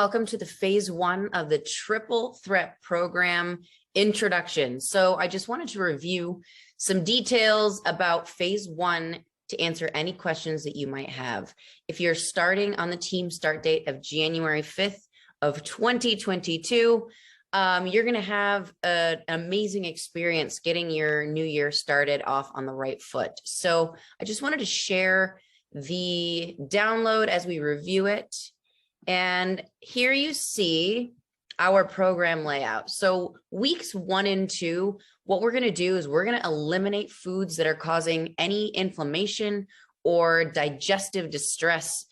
welcome to the phase 1 of the Triple Threat Program introduction. So I just wanted to review some details about phase 1 to answer any questions that you might have. If you're starting on the team start date of January 5th of 2022, you're going to have an amazing experience getting your new year started off on the right foot. So I just wanted to share the download as we review it. And here you see our program layout. So weeks 1 and 2, what we're going to do is we're going to eliminate foods that are causing any inflammation or digestive distress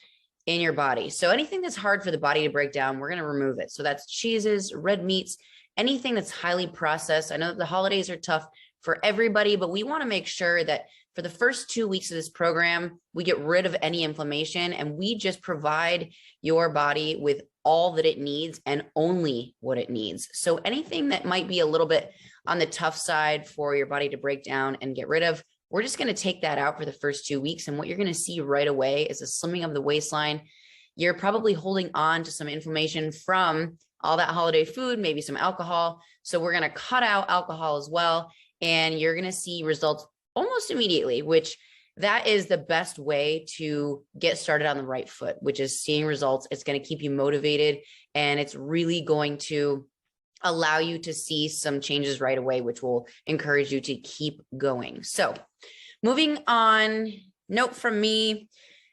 in your body. So anything that's hard for the body to break down, we're going to remove it. So that's cheeses, red meats, anything that's highly processed. I know that the holidays are tough for everybody, but we want to make sure that for the first 2 weeks of this program, we get rid of any inflammation and we just provide your body with all that it needs and only what it needs. So anything that might be a little bit on the tough side for your body to break down and get rid of, we're just going to take that out for the first 2 weeks. And what you're going to see right away is a slimming of the waistline. You're probably holding on to some inflammation from all that holiday food, maybe some alcohol. So we're going to cut out alcohol as well. And you're going to see results almost immediately, which that is the best way to get started on the right foot, which is seeing results. It's going to keep you motivated and it's really going to allow you to see some changes right away, which will encourage you to keep going. So moving on, note from me,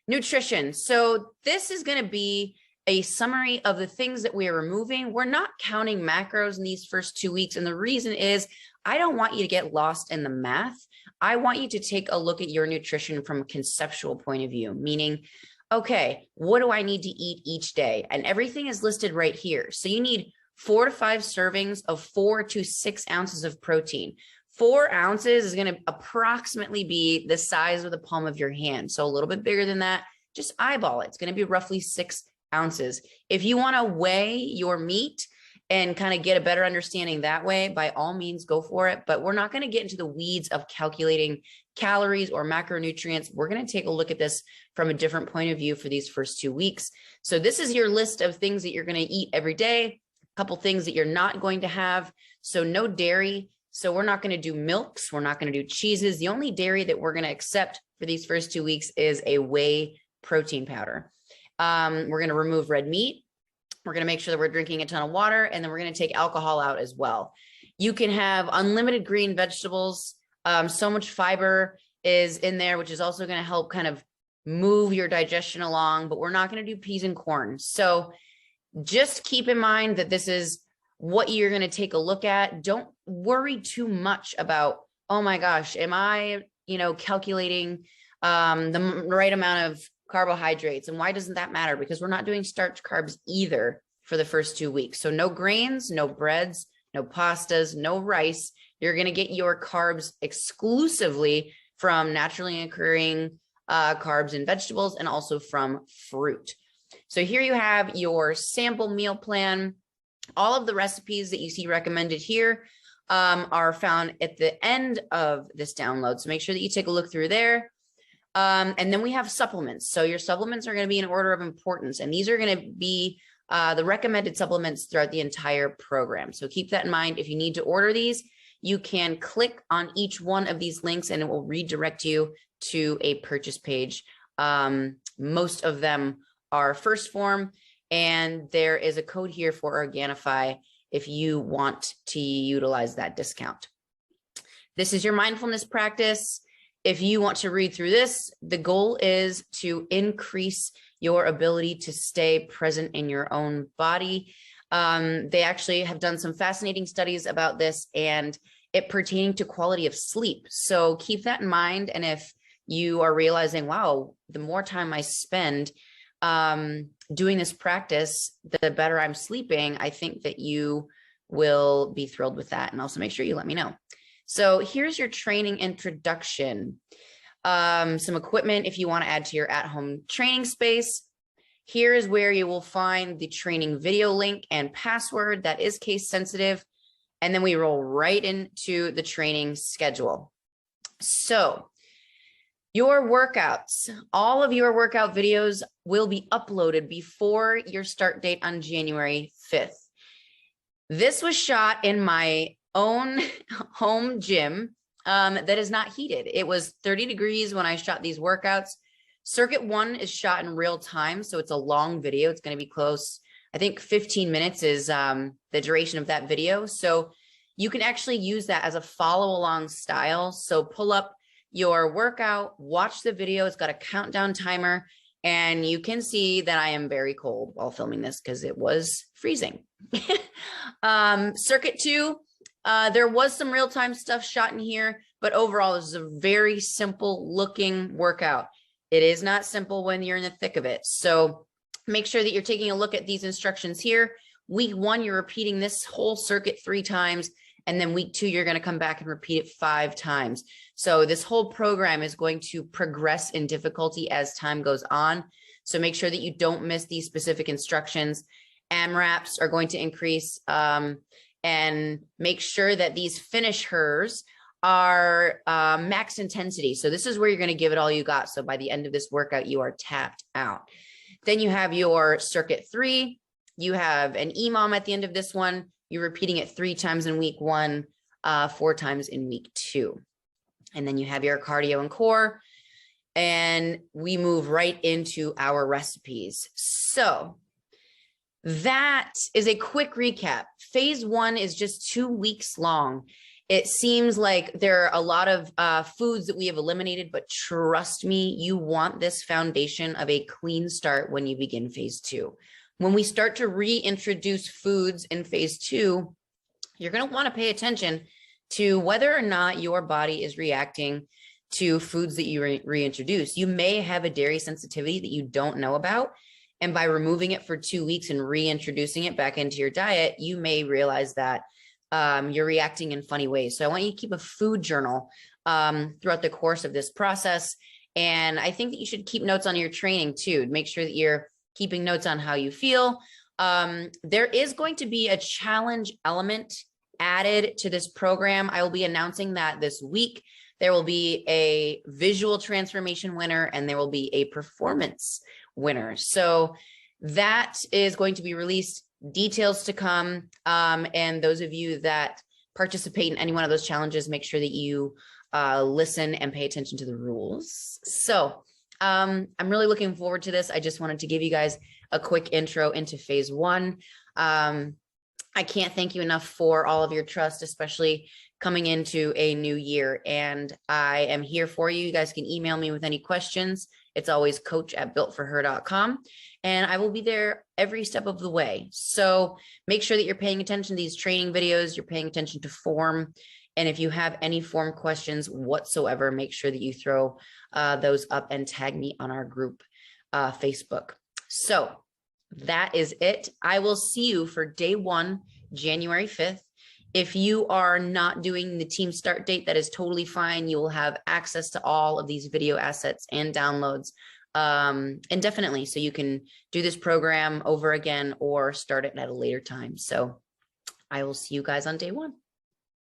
nutrition. So this is going to be a summary of the things that we are removing. We're not counting macros in these first 2 weeks. And the reason is I don't want you to get lost in the math. I want you to take a look at your nutrition from a conceptual point of view, meaning, okay, what do I need to eat each day? And everything is listed right here. So you need 4 to 5 servings of 4 to 6 ounces of protein. 4 ounces is going to approximately be the size of the palm of your hand. So a little bit bigger than that, just eyeball it. It's going to be roughly 6 ounces. If you want to weigh your meat and kind of get a better understanding that way, by all means, go for it. But we're not going to get into the weeds of calculating calories or macronutrients. We're going to take a look at this from a different point of view for these first 2 weeks. So this is your list of things that you're going to eat every day, a couple things that you're not going to have. So no dairy. So we're not going to do milks. We're not going to do cheeses. The only dairy that we're going to accept for these first 2 weeks is a whey protein powder. We're going to remove red meat. We're going to make sure that we're drinking a ton of water, and then we're going to take alcohol out as well. You can have unlimited green vegetables. So much fiber is in there, which is also going to help kind of move your digestion along, but we're not going to do peas and corn. So just keep in mind that this is what you're going to take a look at. Don't worry too much about, oh my gosh, am I, calculating the right amount of carbohydrates, and why doesn't that matter? Because we're not doing starch carbs either for the first 2 weeks. So no grains, no breads, no pastas, no rice. You're going to get your carbs exclusively from naturally occurring carbs and vegetables, and also from fruit. So here you have your sample meal plan. All of the recipes that you see recommended here are found at the end of this download. So make sure that you take a look through there. And then we have supplements. So your supplements are going to be in order of importance, and these are going to be the recommended supplements throughout the entire program. So keep that in mind. If you need to order these, you can click on each one of these links and it will redirect you to a purchase page. Most of them are first form, and there is a code here for Organifi if you want to utilize that discount. This is your mindfulness practice. If you want to read through this, the goal is to increase your ability to stay present in your own body. They actually have done some fascinating studies about this and it pertaining to quality of sleep. So keep that in mind. And if you are realizing, wow, the more time I spend doing this practice, the better I'm sleeping, I think that you will be thrilled with that. And also make sure you let me know. So here's your training introduction. Some equipment if you want to add to your at-home training space. Here is where you will find the training video link and password that is case sensitive. And then we roll right into the training schedule. So Your workouts, all of your workout videos will be uploaded before your start date on January 5th. This was shot in my own home gym that is not heated. It was 30 degrees when I shot these workouts. Circuit 1 is shot in real time, so it's a long video. It's going to be close. I think 15 minutes is the duration of that video. So you can actually use that as a follow along style. So pull up your workout, watch the video. It's got a countdown timer, and you can see that I am very cold while filming this because it was freezing. Circuit 2, there was some real-time stuff shot in here, but overall, this is a very simple looking workout. It is not simple when you're in the thick of it. So make sure that you're taking a look at these instructions here. Week 1, you're repeating this whole circuit 3 times. And then week 2, you're going to come back and repeat it 5 times. So this whole program is going to progress in difficulty as time goes on. So make sure that you don't miss these specific instructions. AMRAPs are going to increase, and make sure that these finishers are max intensity. So this is where you're going to give it all you got. So by the end of this workout, you are tapped out. Then you have your circuit 3. You have an EMOM at the end of this one. You're repeating it 3 times in week 1, 4 times in week 2. And then you have your cardio and core. And we move right into our recipes. So that is a quick recap. Phase 1 is just 2 weeks long. It seems like there are a lot of foods that we have eliminated, but trust me, you want this foundation of a clean start when you begin phase 2. When we start to reintroduce foods in phase 2, you're going to want to pay attention to whether or not your body is reacting to foods that you reintroduce. You may have a dairy sensitivity that you don't know about. And by removing it for 2 weeks and reintroducing it back into your diet, you may realize that you're reacting in funny ways. So I want you to keep a food journal throughout the course of this process. And I think that you should keep notes on your training too. Make sure that you're keeping notes on how you feel. There is going to be a challenge element added to this program. I will be announcing that this week. There will be a visual transformation winner and there will be a performance winner. So that is going to be released, details to come. And those of you that participate in any one of those challenges, make sure that you listen and pay attention to the rules. So I'm really looking forward to this. I just wanted to give you guys a quick intro into phase 1. I can't thank you enough for all of your trust, especially coming into a new year. And I am here for you. You guys can email me with any questions. It's always coach@builtforher.com. And I will be there every step of the way. So make sure that you're paying attention to these training videos. You're paying attention to form. And if you have any form questions whatsoever, make sure that you throw those up and tag me on our group Facebook. So that is it. I will see you for day 1, January 5th. If you are not doing the team start date, that is totally fine. You will have access to all of these video assets and downloads indefinitely. So you can do this program over again or start it at a later time. So I will see you guys on day 1.